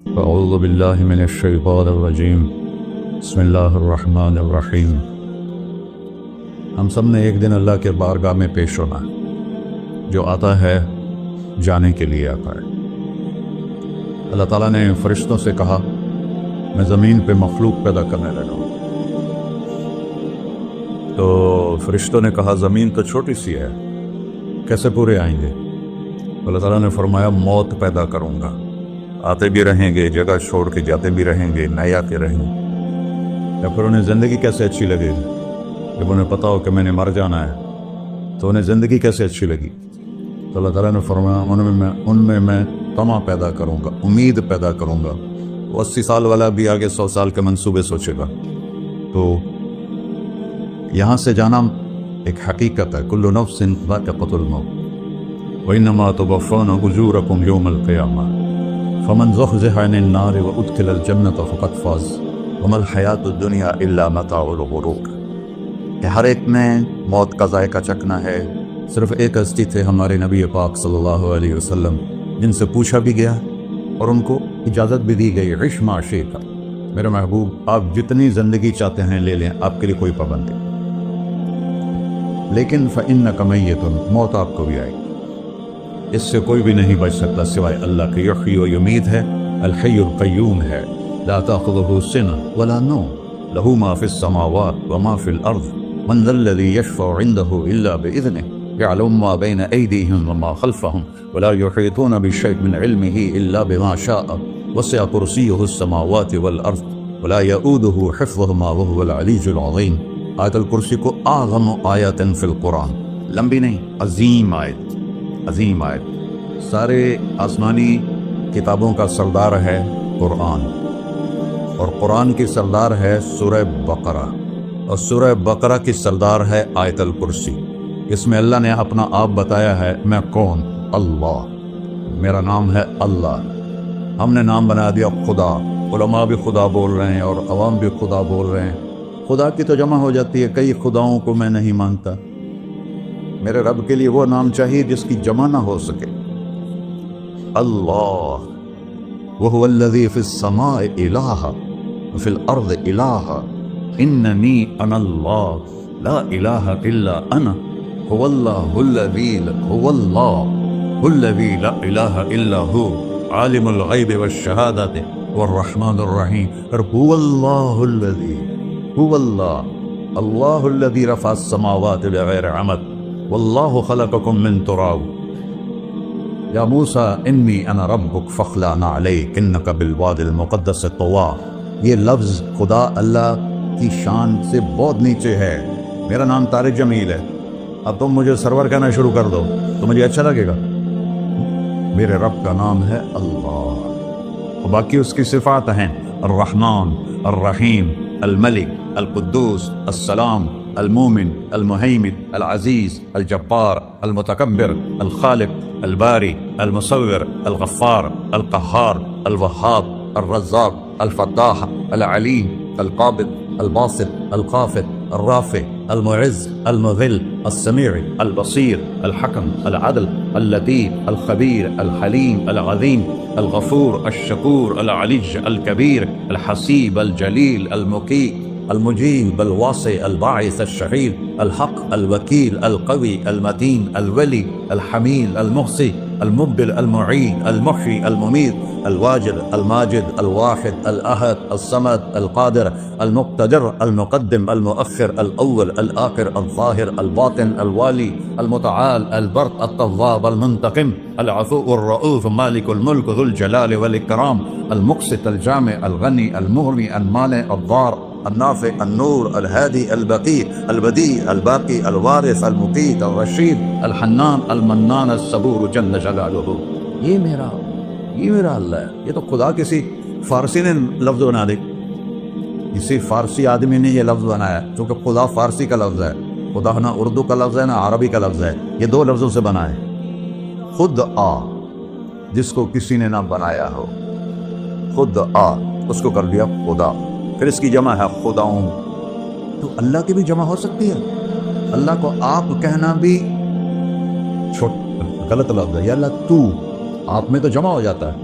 اعوذ باللہ من الشیطان الرجیم بسم اللہ الرحمن الرحیم۔ ہم سب نے ایک دن اللہ کے بارگاہ میں پیش ہونا ہے۔ جو آتا ہے جانے کے لیے آتا ہے۔ اللہ تعالیٰ نے فرشتوں سے کہا میں زمین پہ مخلوق پیدا کرنے لگا ہوں۔ تو فرشتوں نے کہا زمین تو چھوٹی سی ہے، کیسے پورے آئیں گے؟ اللہ تعالیٰ نے فرمایا موت پیدا کروں گا، آتے بھی رہیں گے، جگہ چھوڑ کے جاتے بھی رہیں گے، نئے آتے رہیں گے۔ یا پھر انہیں زندگی کیسے اچھی لگے گی؟ جب انہیں پتا ہو کہ میں نے مر جانا ہے تو انہیں زندگی کیسے اچھی لگی؟ تو اللہ تعالیٰ نے فرمایا ان میں میں طمع پیدا کروں گا، امید پیدا کروں گا۔ وہ 80 سال والا بھی آگے 100 سال کے منصوبے سوچے گا۔ تو یہاں سے جانا ایک حقیقت ہے، کل نفس ذائقۃ الموت وإنما توفون أجوركم يوم القيامة فمن زحزح عن النار وأدخل الجنة فقد فاز وما الحياة الدنيا إلا متاع الغرور۔ کہ ہر ایک میں موت کا ذائقہ چکھنا ہے۔ صرف ایک ہستی تھے ہمارے نبی پاک صلی اللہ علیہ وسلم، جن سے پوچھا بھی گیا اور ان کو اجازت بھی دی گئی، عش ما شئت، میرے محبوب آپ جتنی زندگی چاہتے ہیں لے لیں، آپ کے لیے کوئی پابندی، لیکن فإنک میت، موت آپ کو بھی آئے گی۔ اس سے کوئی بھی نہیں بچ سکتا سوائے اللہ کے۔ یحیی و یمیت ہے، الحی القیوم ہے، لا تأخذہ سنہ ولا نوم، لہ ما فی السماوات وما فی الارض، من ذا الذی یشفع عنده الا بإذنہ، يعلم ما بين أيديهم وما خلفهم ولا يحيطون بشيء من علمه إلا بما شاء وسع كرسيه السماوات والأرض ولا يؤوده حفظهما وهو العلي العظيم۔ آیت الکرسی کو اعظم آیت فی القرآن، لمبی نہیں، عظیم آیت، عظیم آیت۔ سارے آسمانی کتابوں کا سردار ہے قرآن، اور قرآن کی سردار ہے سورہ بقرہ، اور سورہ بقرہ کی سردار ہے آیت الکرسی۔ اس میں اللہ نے اپنا آپ بتایا ہے، میں کون؟ اللہ، میرا نام ہے اللہ۔ ہم نے نام بنا دیا خدا، علماء بھی خدا بول رہے ہیں اور عوام بھی خدا بول رہے ہیں۔ خدا کی تو جمع ہو جاتی ہے، کئی خداؤں کو میں نہیں مانتا۔ میرے رب کے لیے وہ نام چاہیے جس کی جمع نہ ہو سکے۔ اللہ، وہو الذی فی السماء الہ وفی الارض الہ، اننی انا اللہ لا الہ الا انا، هو اللہ الذی لا الہ الا هو، عالم الغیب والشہادۃ والرحمن الرحیم۔ هو اللہ الذی، هو اللہ الذی رفع السماوات بغیر عمد واللہ خلقکم من تراب، یا موسیٰ انی انا ربک فاخلع نعلیک انک بالواد المقدس طویٰ۔ یہ لفظ خدا اللہ کی شان سے بہت نیچے ہے۔ میرا نام طارق جمیل ہے، اب تم مجھے سرور کہنا شروع کر دو تو مجھے اچھا لگے گا؟ میرے رب کا نام ہے اللہ، اور باقی اس کی صفات ہیں الرحمن، الرحیم، الملک، القدوس، السلام، المومن، المہیمن، العزیز، الجبار، المتکبر، الخالق، الباری، المصور، الغفار، القہار، الوہاب، الرزاق، الفتاح، العلیم، القابض، الباسط، الخافض، الرافع، المعز، المذل، السمیع، البصیر، الحکم، العدل، اللطیف، الخبیر، الحلیم، العظیم، الغفور، الشکور، العلی، الکبیر، الحسیب، الجلیل، المقیت، المجیب، الواسع، الباعث، الشہید، الحق، الوکیل، القوی، المتین، الولی، الحمید، المحصی، المبدل، المعید، المحیی، الممیت، الواجد، الماجد، الواحد، الأحد، الصمد، القادر، المقتدر، المقدم، المؤخر، الأول، الآخر، الظاهر، الباطن، الوالي، المتعال، البر، التواب، المنتقم، العفو، الرؤوف، مالك الملك، ذو الجلال والإكرام، المقسط، الجامع، الغني، المغني، المانع، الضار، النافع، النور، الهادي، البقي، البديع، الباقي، الوارث، المقيت، الرشيد، الحنان، المنان، الصبور جل جلالہ۔ یہ میرا اللہ ہے۔ یہ تو خدا کسی فارسی نے لفظ بنا دی، کسی فارسی آدمی نے یہ لفظ بنایا، چونکہ خدا فارسی کا لفظ ہے، خدا نہ اردو کا لفظ ہے نہ عربی کا لفظ ہے، یہ دو لفظوں سے بنا ہے۔ خود آ، جس کو کسی نے نہ بنایا ہو، خود آ، اس کو کر دیا خدا، پھر اس کی جمع ہے خداؤں۔ تو اللہ کی بھی جمع ہو سکتی ہے؟ اللہ کو آپ کہنا بھی غلط لفظ ہے، یا اللہ تو، آپ میں تو جمع ہو جاتا ہے،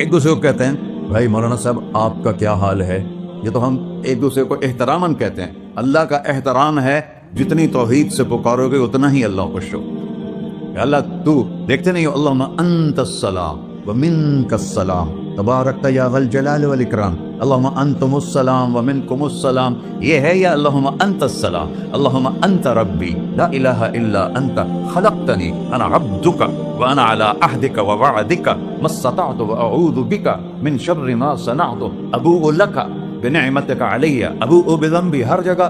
ایک دوسرے کو کہتے ہیں بھائی مولانا صاحب آپ کا کیا حال ہے، یہ تو ہم ایک دوسرے کو احتراماً کہتے ہیں. اللہ کا احترام ہے جتنی توحید سے پکارو گے اتنا ہی اللہ خوش ہو. اللہ تو دیکھتے نہیں ہو اللہم انت السلام ومنک السلام تبارکت یا ذا الجلال والاکرام، اللہم انتم السلام ومنکم السلام. یہ ہے یا اللہم انت السلام، اللہم انت ربی لا الہ الا انت خلقتنی انا عبدک وانا علی عہدک ووعدک ما استطعت واعوذ بک من شر ما صنعت ابوء لک بنعمتک علی ابوء بذنبی. ہر جگہ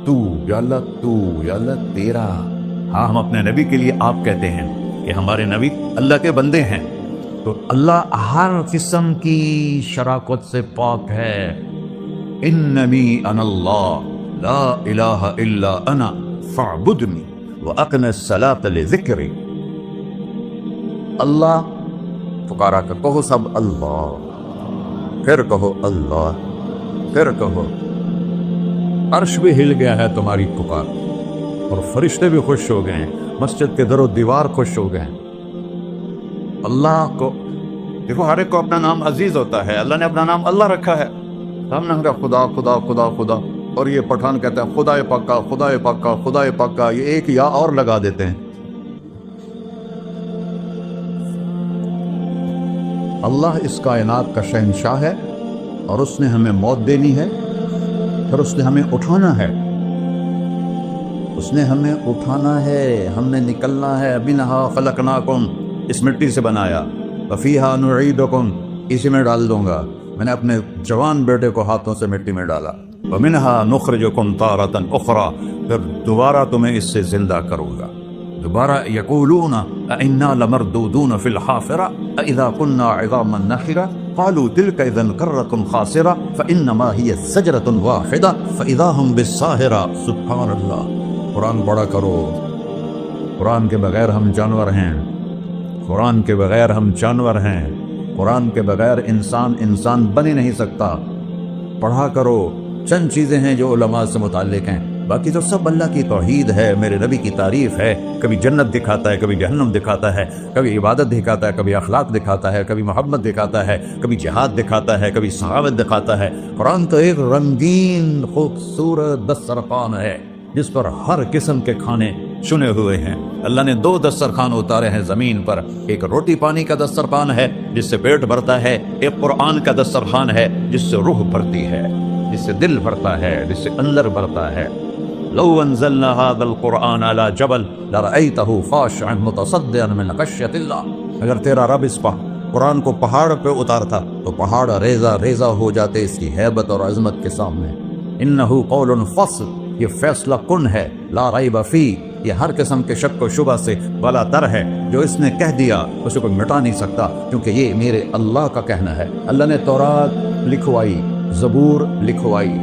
تو یا اللہ، تو یا اللہ تیرا. ہاں ہم اپنے نبی کے لیے آپ کہتے ہیں کہ ہمارے نبی اللہ کے بندے ہیں، تو اللہ ہر قسم کی شراکت سے پاک ہے. اننی انا اللہ لا الہ الا انا فاعبدنی واقم الصلاۃ لذکری. اللہ پکارا کر کہو سب اللہ، پھر کہو اللہ، پھر کہو. عرش بھی ہل گیا ہے تمہاری پکار، اور فرشتے بھی خوش ہو گئے ہیں، مسجد کے در و دیوار خوش ہو گئے ہیں. اللہ کو دیکھو، ہر ایک کو اپنا نام عزیز ہوتا ہے. اللہ نے اپنا نام اللہ رکھا ہے. ہم نے کہا خدا خدا خدا خدا، اور یہ پٹھان کہتے ہیں خدا پاکا خدا پاکا خدا پاکا، یہ ایک یا اور لگا دیتے ہیں. اللہ اس کائنات کا شہنشاہ ہے، اور اس نے ہمیں موت دینی ہے، پھر اس نے ہمیں اٹھانا ہے. اس نے ہمیں اٹھانا ہے، ہم نے نکلنا ہے. منہا خلقناکم، اس مٹی سے بنایا. وفیہا نعیدکم، اسی میں ڈال دوں گا. میں نے اپنے جوان بیٹے کو ہاتھوں سے مٹی میں ڈالا. ومنہا نخرجکم تارۃ اخری، پھر دوبارہ تمہیں اس سے زندہ کروں گا. دوبارہ یقولون انا لمردودون فی الحافرہ اذا كنا عظاما نخرہ قالوا تلك اذا کرۃ خاسرہ فانما هی زجرۃ واحدہ فاذا هم بالساہرہ. سبحان اللہ. قرآن پڑھا کرو. قرآن کے بغیر ہم جانور ہیں، قرآن کے بغیر ہم جانور ہیں، قرآن کے بغیر انسان بن ہی نہیں سکتا. پڑھا کرو. چند چیزیں ہیں جو علماء سے متعلق ہیں، باقی تو سب اللہ کی توحید ہے، میرے نبی کی تعریف ہے. کبھی جنت دکھاتا ہے، کبھی جہنم دکھاتا ہے، کبھی عبادت دکھاتا ہے، کبھی اخلاق دکھاتا ہے، کبھی محبت دکھاتا ہے، کبھی جہاد دکھاتا ہے، کبھی صحابت دکھاتا ہے. قرآن تو ایک رنگین خوبصورت دسترخوان ہے جس پر ہر قسم کے کھانے چنے ہوئے ہیں. اللہ نے 2 دسترخوان اتارے ہیں زمین پر. ایک روٹی پانی کا دسترخوان ہے جس سے پیٹ بھرتا ہے، ایک قرآن کا دسترخوان ہے جس سے روح بھرتی ہے، جس سے دل بھرتا ہے، جس سے اندر بھرتا ہے. لو انزلنا هذا القرآن على جبل لرأيته خاشعا متصدعا من خشية الله. اگر تیرا رب اس قرآن کو پہاڑ پہ اتارتا تو پہاڑ ریزہ ریزہ ہو جاتے اس کی ہیبت اور عظمت کے سامنے. انه قول فصل، یہ فیصلہ کن ہے. لا ریب فی، یہ ہر قسم کے شک و شبہ سے بلا تر ہے. جو اس نے کہہ دیا اسے کوئی مٹا نہیں سکتا، کیونکہ یہ میرے اللہ کا کہنا ہے. اللہ نے تورات لکھوائی، زبور لکھوائی،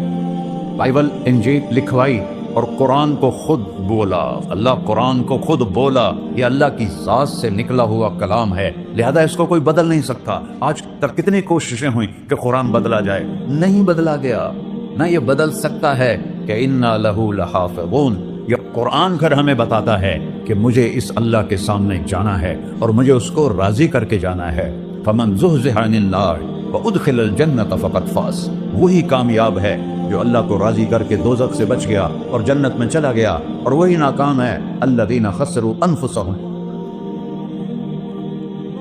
بائبل انجیل لکھوائی، اور قرآن کو خود بولا. اللہ قرآن کو خود بولا. یہ اللہ کی ذات سے نکلا ہوا کلام ہے، لہذا اس کو کوئی بدل نہیں سکتا. آج تک کتنی کوششیں ہوئیں کہ قرآن بدلا جائے، نہیں بدلا گیا. نہ یہ بدل سکتا ہے کہ انا لہو لحافظون. یہ قرآن گھر ہمیں بتاتا ہے کہ مجھے اس اللہ کے سامنے جانا ہے اور مجھے اس کو راضی کر کے جانا ہے. فمن زحزح عن النار وادخل الجنۃ فقد فاز. وہی کامیاب ہے جو اللہ کو راضی کر کے دوزخ سے بچ گیا اور جنت میں چلا گیا، اور وہی ناکام ہے الذین خسروا انفسهم.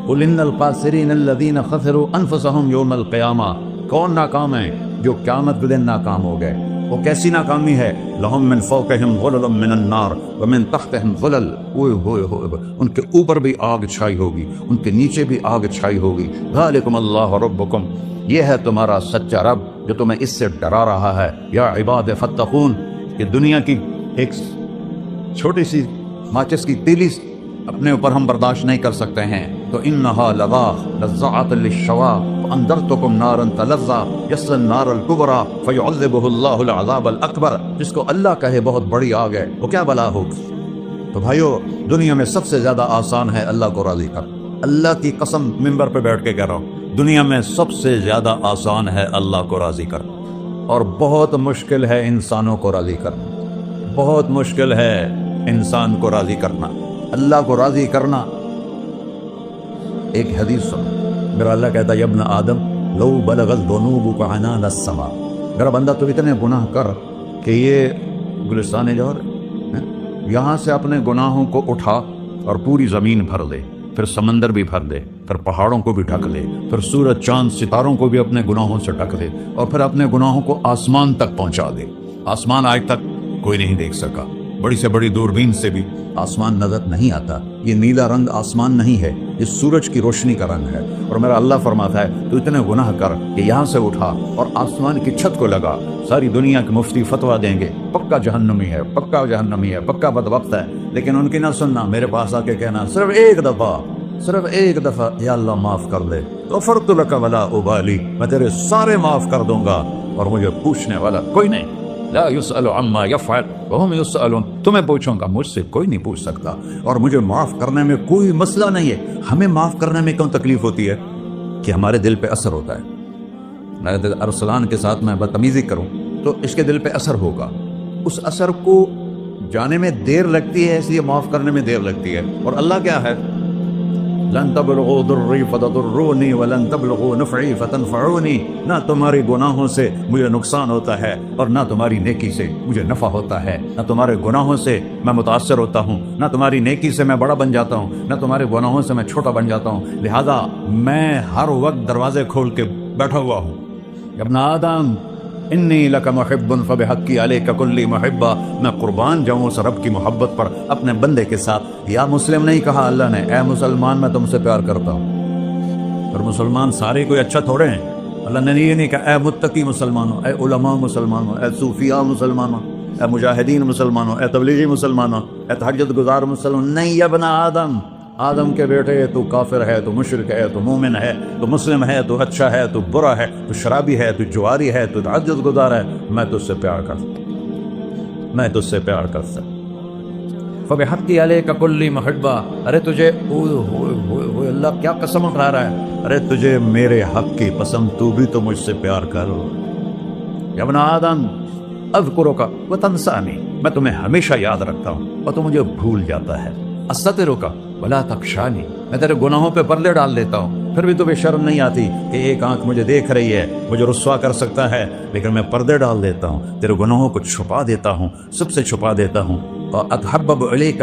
قل ان الخاسرین الذین خسروا انفسهم یوم القیامہ. کون ناکام ہے؟ جو قیامت کے دن ناکام ہو گئے. وہ کیسی ناکامی ہے؟ لہم من فوقہم ظلل من النار ومن تحتہم ظلل. ان کے اوپر بھی آگ چھائی ہوگی، ان کے نیچے بھی آگ چھائی ہوگی. ذالکم اللہ ربکم، یہ ہے تمہارا سچا رب جو تمہیں اس سے ڈرا رہا ہے. یا عباد فتقون. کہ دنیا کی ایک چھوٹی سی ماچس کی تیلی اپنے اوپر ہم برداشت نہیں کر سکتے ہیں، تو انہا لظا لزعۃ للشوا فانذرتکم نارا تلظا یصلی النار الکبری فیعذبہ اللہ العذاب الاکبر. جس کو اللہ کہے بہت بڑی آگ ہے، وہ کیا بلا ہوگی. تو بھائیو، دنیا میں سب سے زیادہ آسان ہے اللہ کو راضی کر. اللہ کی قسم ممبر پہ بیٹھ کے کہہ رہا ہوں، دنیا میں سب سے زیادہ آسان ہے اللہ کو راضی کر، اور بہت مشکل ہے انسانوں کو راضی کرنا. بہت مشکل ہے انسان کو راضی کرنا. اللہ کو راضی کرنا. ایک حدیث سنو، میرا اللہ کہتا ہے ابن آدم لو بلغ الذنوب عنان السما، میرا بندہ تو اتنے گناہ کر کہ یہ گلستان جوہر یہاں سے اپنے گناہوں کو اٹھا اور پوری زمین بھر دے، پھر سمندر بھی بھر دے، پھر پہاڑوں کو بھی ڈھک لے، پھر سورج چاند ستاروں کو بھی اپنے گناہوں سے ڈھک دے، اور پھر اپنے گناہوں کو آسمان تک پہنچا دے۔ آسمان آج تک کوئی نہیں دیکھ سکا، بڑی سے بڑی دوربین سے بھی آسمان نظر نہیں آتا۔ یہ نیلا رنگ آسمان نہیں ہے، یہ سورج کی روشنی کا رنگ ہے۔ اور میرا اللہ فرماتا ہے تو اتنے گناہ کر کہ یہاں سے اٹھا اور آسمان کی چھت کو لگا، ساری دنیا کے مفتی فتویٰ دیں گے پکا جہنمی ہے، پکا جہنمی ہے، پکا بدبخت ہے، لیکن ان کی نہ سننا، میرے پاس آ کے کہنا صرف ایک دفعہ یا اللہ معاف کر دے، غفرت لک ولا ابالی، میں تیرے سارے معاف کر دوں گا اور مجھے پوچھنے والا کوئی نہیں۔ لا يسأل عما يفعل وهم يسألون، تمہیں پوچھوں گا، مجھ سے کوئی نہیں پوچھ سکتا، اور مجھے معاف کرنے میں کوئی مسئلہ نہیں ہے۔ ہمیں معاف کرنے میں کیوں تکلیف ہوتی ہے؟ کہ ہمارے دل پہ اثر ہوتا ہے۔ میں ارسلان کے ساتھ میں بدتمیزی کروں تو اس کے دل پہ اثر ہوگا، اس اثر کو جانے میں دیر لگتی ہے، اس لیے معاف کرنے میں دیر لگتی ہے۔ اور اللہ کیا ہے؟ لن تبلغوا ضری فتضرونی ولن تبلغوا نفعی فتنفعونی، نہ تمہاری گناہوں سے مجھے نقصان ہوتا ہے اور نہ تمہاری نیکی سے مجھے نفع ہوتا ہے۔ نہ تمہارے گناہوں سے میں متاثر ہوتا ہوں، نہ تمہاری نیکی سے میں بڑا بن جاتا ہوں، نہ تمہارے گناہوں سے میں چھوٹا بن جاتا ہوں، لہذا میں ہر وقت دروازے کھول کے بیٹھا ہوا ہوں۔ ابن آدم انی لک محب فبحقی علیک کلی محبہ، میں قربان جاؤں اس رب کی محبت پر اپنے بندے کے ساتھ۔ یا مسلم نہیں کہا اللہ نے، اے مسلمان میں تم سے پیار کرتا ہوں۔ اور مسلمان سارے کوئی اچھا تھوڑے ہیں، اللہ نے یہ نہیں کہا اے متقی مسلمانوں، اے علماء مسلمانوں، اے صوفیاء مسلمانوں، اے مجاہدین مسلمانوں، اے تبلیغی مسلمانوں، اے تہجد گزار مسلمان، نہیں یا ابن آدم، آدم کے بیٹے، تو کافر ہے، تو مشرک ہے، تو مومن ہے، تو مسلم ہے، تو اچھا ہے، تو برا ہے، تو شرابی ہے، تو جواری ہے، تو تہجد گزار ہے، میں تجھ سے پیار کرتا، میں تجھ سے پیار کرتا۔ فبحقی علیک کلی محبہ، ارے تجھے اللہ کیا قسم اٹھا رہا ہے، ارے تجھے میرے حق کی قسم، تو بھی تو مجھ سے پیار کر۔ یا ابن آدم اذکرک وتنسانی، میں تمہیں ہمیشہ یاد رکھتا ہوں اور تو مجھے بھول جاتا ہے۔ استترک ولا تخشانی، میں تیرے گناہوں پہ پردے ڈال دیتا ہوں، پھر بھی تمہیں شرم نہیں آتی کہ ایک آنکھ مجھے دیکھ رہی ہے، مجھے رسوا کر سکتا ہے، لیکن میں پردے ڈال دیتا ہوں، تیرے گناہوں کو چھپا دیتا ہوں، سب سے چھپا دیتا ہوں۔ اتحبب الیک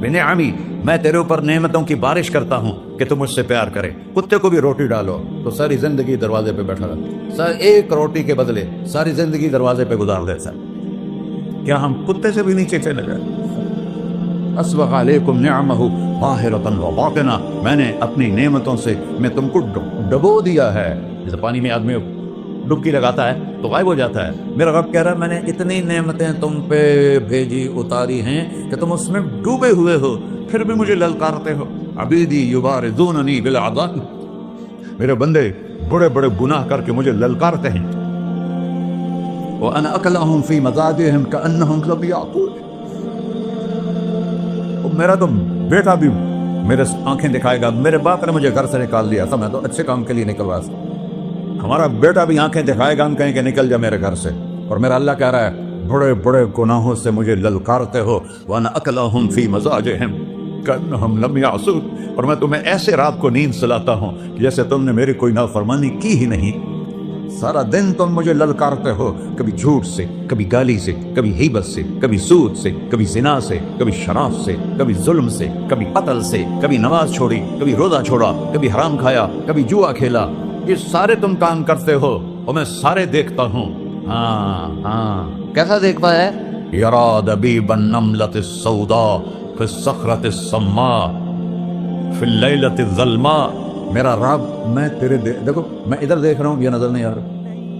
بنعمی، میں تیرے اوپر نعمتوں کی بارش کرتا ہوں کہ تم مجھ سے پیار کرے۔ کتے کو بھی روٹی ڈالو تو ساری زندگی دروازے پہ بیٹھا رہتا، ایک روٹی کے بدلے ساری زندگی دروازے پہ گزار دیتا۔ کیا ہم کتے سے بھی نیچے چلے گئے؟ اسبغ علیکم نعمہ ظاہرۃ و باطنہ، میں نے اپنی نعمتوں سے میں تم کو ڈبو دیا ہے۔ جیسے پانی میں آدمی ڈبکی لگاتا ہے تو غائب ہو جاتا ہے، میرا رب کہہ رہا ہے میں نے اتنی نعمتیں تم پہ بھیجی، اتاری ہیں کہ تم اس میں ڈوبے ہوئے ہو، پھر بھی مجھے للکارتے ہو۔ عبیدی یبارزوننی بالعذاب، میرے بندے بڑے بڑے گناہ کر کے مجھے للکارتے ہیں۔ وَأَنَا أَكْلَهُمْ فِي مَزَاجِهِمْ كَأَنَّهُمْ لَمْ يَعْقُلُونَ، میرا تو بیٹا بھی میرے آنکھیں دکھائے گا، میرے باپ نے مجھے گھر سے نکال دیا تھا، میں تو اچھے کام کے لیے نکلوا تھا، ہمارا بیٹا بھی آنکھیں دکھائے گا، ہم کہیں کہ نکل جا میرے گھر سے۔ اور میرا اللہ کہہ رہا ہے بڑے بڑے گناہوں سے مجھے للکارتے ہو۔ وَأَنَا أَكْلَهُمْ فِي مَزَاجِهِمْ كَأَنَّهُمْ لَمْ يَعْصُونَ، اور میں تمہیں ایسے رات کو نیند سلاتا ہوں جیسے تم نے میری کوئی نافرمانی کی ہی نہیں۔ سارا دن تم مجھے للکارتے ہو، کبھی جھوٹ سے، کبھی گالی سے، کبھی غیبت سے، کبھی سود سے، کبھی زنا سے، کبھی شراب سے، کبھی ظلم سے، کبھی قتل سے، کبھی نماز چھوڑی، کبھی روزہ چھوڑا، کبھی حرام کھایا، کبھی جوا کھیلا، یہ سارے تم کام کرتے ہو اور میں سارے دیکھتا ہوں۔ ہاں کیسا دیکھتا ہے؟ یرا دبیب النملۃ السوداء فی الصخرۃ الصماء فی اللیلۃ الظلماء، میرا رب میں تیرے دیکھو، میں ادھر دیکھ رہا ہوں یہ نظر نہیں آ رہا،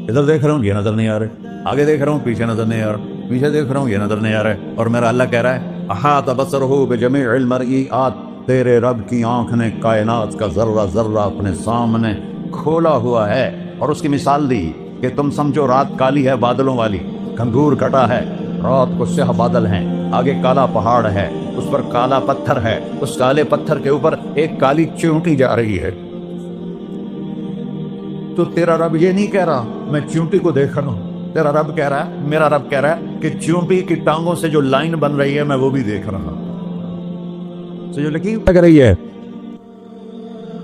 ادھر دیکھ رہا ہوں یہ نظر نہیں آ رہا، آگے دیکھ رہا ہوں پیچھے نظر نہیں آ رہا، پیچھے دیکھ رہا ہوں یہ نظر نہیں آ رہا ہے، اور میرا اللہ کہہ رہا ہے احاط بصرہ بجمیع المرئیات، تیرے رب کی آنکھ نے کائنات کا ذرہ ذرہ اپنے سامنے کھولا ہوا ہے۔ اور اس کی مثال دی کہ تم سمجھو رات کالی ہے بادلوں والی، گھنگور کٹا ہے، رات کو سیاہ بادل ہیں، آگے کالا پہاڑ ہے، اس پر کالا پتھر ہے، اس کالے پتھر کے اوپر ایک کالی چیونٹی جا رہی ہے، تو تیرا رب یہ نہیں کہہ رہا میں چیونٹی کو دیکھ رہا ہوں، تیرا رب کہہ رہا ہے، میرا رب کہہ رہا ہے کہ چیونٹی کی ٹانگوں سے جو لائن بن رہی ہے میں وہ بھی دیکھ رہا ہوں، جو لکیر لگ رہی ہے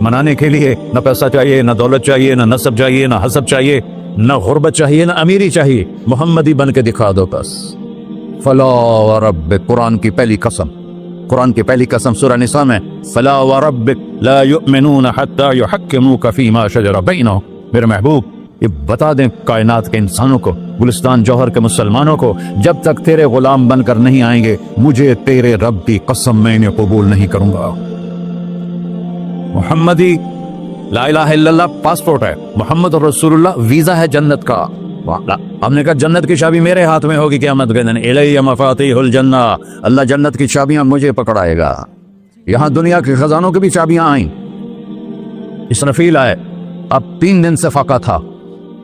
منانے کے لیے نہ پیسہ چاہیے، نہ دولت چاہیے، نہ نسب چاہیے، نہ حسب چاہیے، نہ غربت چاہیے، نہ امیری چاہیے، محمدی بن کے دکھا دو بس۔ فلا وربک، قرآن کی پہلی قسم، قرآن کی پہلی قسم سورہ نساء میں، فلا وربک لا یؤمنون حتی یحکموک فیما شجر بینہم، میرے محبوب یہ بتا دیں کائنات کے انسانوں کو، گلستان جوہر کے مسلمانوں کو، جب تک تیرے غلام بن کر نہیں آئیں گے مجھے تیرے رب کی قسم میں انہیں قبول نہیں کروں گا۔ محمدی لا الہ الا اللہ پاسپورٹ ہے، محمد رسول اللہ ویزا ہے جنت کا۔ ہم نے کہا جنت کی چابی میرے ہاتھ میں ہوگی قیامت کے دن، الی مفاتیح الجنہ، اللہ جنت کی چابیاں مجھے پکڑائے گا۔ یہاں دنیا کے خزانوں کی بھی چابیاں آئیں، اسرافیل آئے، اب 3 دن سے فاقہ تھا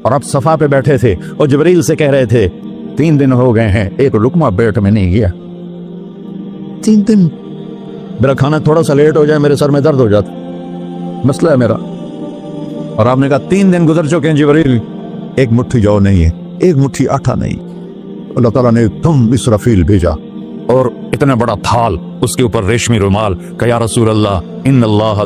اور اب صفا پہ بیٹھے تھے اور جبریل سے کہہ رہے تھے 3 دن ہو گئے ہیں ایک لقمہ پیٹ میں نہیں گیا، 3 دن میرا کھانا تھوڑا سا لیٹ ہو جائے میرے سر میں درد ہو جاتا، مسئلہ ہے میرا۔ اور آپ نے کہا 3 دن گزر چکے ہیں جبریل، ایک مٹھی جو نہیں ہے، ایک مٹھی آٹا نہیں۔ اللہ تعالیٰ نے تم اسرافیل بھیجا اور اتنا بڑا تھال، اس کے اوپر ریشمی رومال، کہ یا رسول اللہ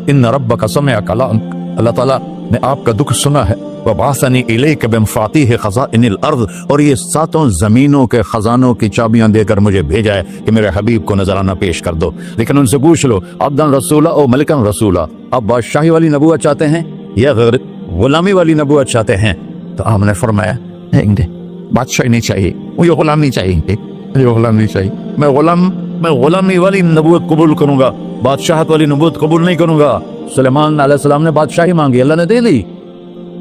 ان ربک سمع کلام، اللہ تعالیٰ نے آپ کا دکھ سنا ہے، وبعثنی الیک بمفاتیح خزائن الارض، اور یہ 7 زمینوں کے خزانوں کی چابیاں دے کر مجھے بھیجا ہے کہ میرے حبیب کو نذرانہ پیش کر دو۔ لیکن ان سے پوچھ لو عبدن رسولہ او ملکن رسولہ، آپ بادشاہی والی نبوت چاہتے ہیں یا غیر غلامی والی نبوت چاہتے ہیں؟ تو آپ نے فرمایا بادشاہی نہیں چاہیے، مجھے غلام نہیں چاہیے، مجھے غلام نہیں چاہیے، میں غلامی والی نبوت قبول کروں گا، بادشاہت والی نبوت قبول نہیں کروں گا۔ سلیمان علیہ السلام نے بادشاہی مانگی، اللہ نے دے دی،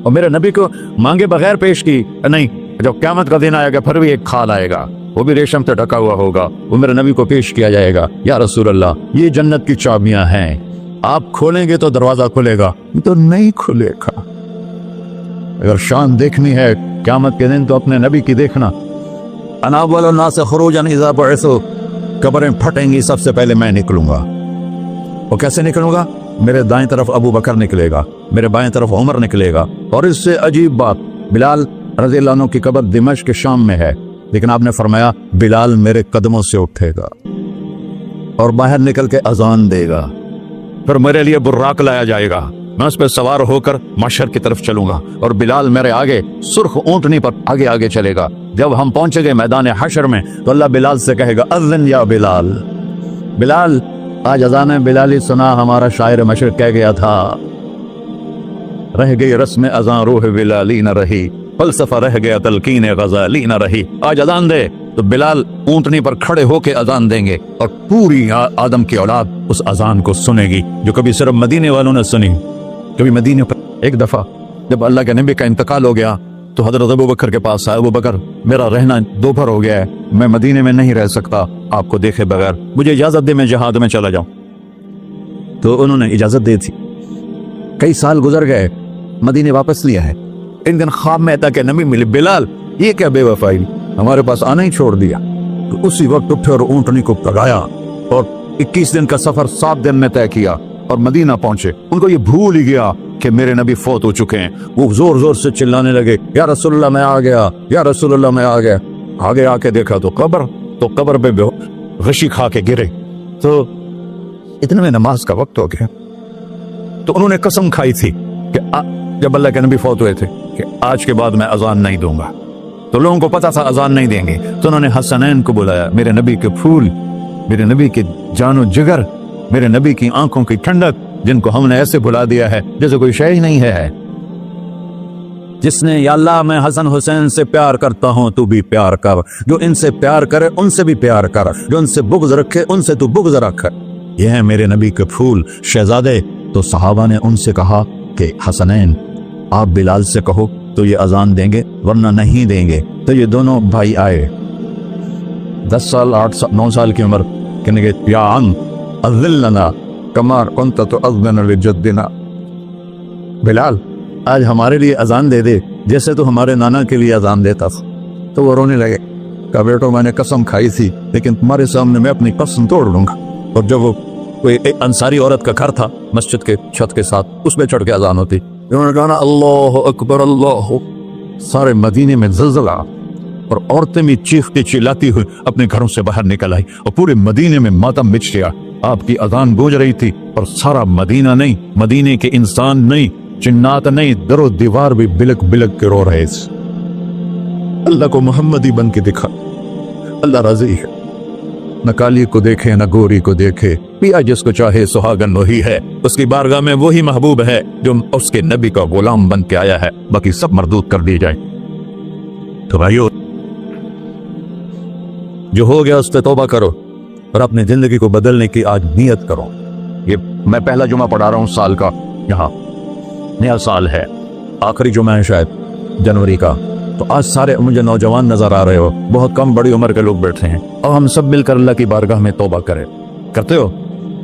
اور میرے نبی کو مانگے بغیر پیش کی نہیں۔ جب قیامت کا دن آئے گا پھر بھی ایک کھال آئے گا، وہ بھی ریشم سے ڈھکا ہوا ہوگا، وہ میرے نبی کو پیش کیا جائے گا، یا رسول اللہ یہ جنت کی چابیاں ہیں، آپ کھولیں گے تو دروازہ کھلے گا، تو نہیں کھلے گا۔ اگر شان دیکھنی ہے قیامت کے دن تو اپنے نبی کی دیکھنا۔ انا اول الناس خروجا اذا بعثوا، قبریں پھٹیں گی سب سے پہلے میں نکلوں گا، وہ کیسے نکلوں گا؟ میرے دائیں طرف ابو بکر نکلے گا، میرے بائیں طرف عمر نکلے گا، اور اس سے عجیب بات، بلال رضی اللہ عنہ کی قبر دمشق کے شام میں ہے، لیکن آپ نے فرمایا بلال میرے قدموں سے اٹھے گا اور باہر نکل کے اذان دے گا، پھر میرے لیے براق لایا جائے گا، میں اس پہ سوار ہو کر محشر کی طرف چلوں گا، اور بلال میرے آگے سرخ اونٹنی پر آگے آگے چلے گا۔ جب ہم پہنچے گئے میدان حشر میں تو اللہ بلال سے کہے گا اذن یا بلال، بلال آج اذان بلالی سنا، ہمارا شاعر مشرق کہہ گیا تھا، رہ گئی رسم اذان روح بلالی نہ رہی، فلسفہ رہ گیا تلقین غزالی نہ رہی۔ آج اذان دے تو بلال اونٹنی پر کھڑے ہو کے اذان دیں گے، اور پوری آدم کی اولاد اس اذان کو سنے گی، جو کبھی صرف مدینے والوں نے سنی۔ کبھی مدینے پر ایک دفعہ جب اللہ کے نبی کا انتقال ہو گیا تو حضرت ابو بکر کے پاس آیا، ابو بکر میرا رہنا دوپہر ہو گیا ہے، میں مدینے میں نہیں رہ سکتا آپ کو دیکھے بغیر، مجھے اجازت دے میں جہاد میں چلا جاؤں۔ تو انہوں نے اجازت دی تھی، کئی سال گزر گئے، مدینے واپس لیا ہے، ایک دن خواب میں آتا کہ نبی ملے، بلال یہ کیا بے وفائی، ہمارے پاس آنا ہی چھوڑ دیا۔ تو اسی وقت اٹھے اور اونٹنی کو پگایا اور 21 دن کا سفر 7 دن میں طے کیا اور مدینہ پہنچے۔ ان کو یہ بھول ہی گیا کہ میرے نبی فوت ہو چکے ہیں، وہ زور زور سے چلانے لگے یا رسول اللہ میں آ گیا، یا رسول اللہ میں آ گیا۔ آگے آ کے دیکھا تو قبر پہ غشی کھا کے گرے، تو اتنے میں نماز کا وقت ہو گیا۔ تو انہوں نے قسم کھائی تھی کہ جب اللہ کے نبی فوت ہوئے تھے کہ آج کے بعد میں اذان نہیں دوں گا، تو لوگوں کو پتا تھا اذان نہیں دیں گے، تو انہوں نے حسنین کو بلایا، میرے نبی کے پھول، میرے نبی کے جان و جگر، میرے نبی کی آنکھوں کی ٹھنڈک، جن کو ہم نے ایسے بلا دیا ہے جیسے کوئی شے ہی نہیں ہے۔ جس نے یا اللہ میں حسن حسین سے پیار کرتا ہوں تو بھی پیار کر، جو ان سے پیار کرے ان سے بھی پیار کر، جو ان سے بغض رکھے ان سے تو بغض رکھ، یہ ہیں میرے نبی کے پھول شہزادے۔ تو صحابہ نے ان سے کہا کہ حسنین آپ بلال سے کہو تو یہ اذان دیں گے، ورنہ نہیں دیں گے۔ تو یہ دونوں بھائی آئے، 10 سال 8 سال 9 سال کی عمر، کہنے گے یا عم اذن لنا کما کنت تؤذن لجدنا، بلال آج ہمارے لیے اذان دے دے جیسے تو ہمارے نانا کے لیے اذان دیتا تھا۔ تو وہ رونے لگے، کہا بیٹو میں نے قسم کھائی تھی لیکن تمہارے سامنے میں اپنی قسم توڑ لوں گا۔ اور جب وہ کوئی ایک انصاری عورت کا گھر تھا مسجد کے چھت کے ساتھ، اس پہ چڑھ کے اذان ہوتی، انہوں نے کہا اللہ اکبر اللہ، سارے مدینے میں زلزلہ، اور عورتیں بھی چیختی چلاتی ہوئی اپنے گھروں سے باہر نکل آئی، اور پورے مدینے میں ماتم مچ گیا۔ آپ کی اذان گونج رہی تھی اور سارا مدینہ نہیں، مدینے کے انسان نہیں، جنات نہیں، در و دیوار بھی بلک بلک کے رو رہے تھے۔ اللہ کو محمدی بن کے دکھا، اللہ راضی ہے۔ نہ کالی کو دیکھے نہ گوری کو دیکھے، پیا جس کو چاہے سہاگن وہی ہے، اس کی بارگاہ میں وہی محبوب ہے جو اس کے نبی کا غلام بن کے آیا ہے، باقی سب مردود کر دی جائے۔ تو بھائیو، جو ہو گیا اس پہ توبہ کرو اور اپنی زندگی کو بدلنے کی آج نیت کرو۔ یہ میں پہلا جمعہ پڑھا رہا ہوں سال کا، یہاں نیا سال ہے، آخری جمعہ ہے شاید جنوری کا، تو آج سارے مجھے نوجوان نظر آ رہے ہو، بہت کم بڑی عمر کے لوگ بیٹھے ہیں، اور ہم سب مل کر اللہ کی بارگاہ میں توبہ کریں۔ کرتے ہو؟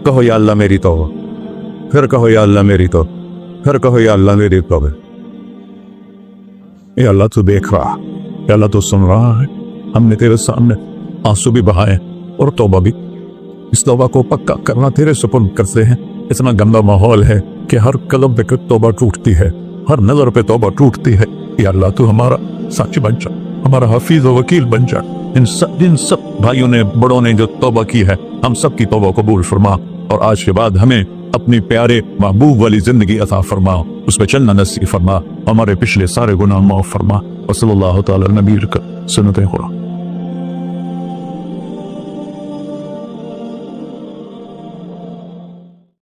کہو یا اللہ میری توبہ، پھر کہو یا اللہ میری توبہ، پھر کہو یا اللہ میری توبہ۔ یا اللہ تو دیکھ رہا، یا اللہ تو سن رہا ہے، ہم نے تیرے سامنے آنسو بھی بہائے اور توبہ بھی، اس توبہ کو پکا کرنا تیرے سپرد کرتے ہیں۔ اتنا گندا ماحول ہے کہ ہر قلم پہ توبہ ٹوٹتی ہے، ہر نظر پہ توبہ ٹوٹتی ہے۔ یا اللہ تو ہمارا سچ بن جا، ہمارا حفیظ و وکیل بن جا۔ ان سب بھائیوں نے بڑوں نے جو توبہ کی ہے، ہم سب کی توبہ قبول فرما، اور آج کے بعد ہمیں اپنی پیارے محبوب والی زندگی عطا فرما، اس پہ چلنا نصیب فرما، ہمارے پچھلے سارے گناہ معاف فرما۔ وصلی اللہ تعالی نبی کا سنت خدا۔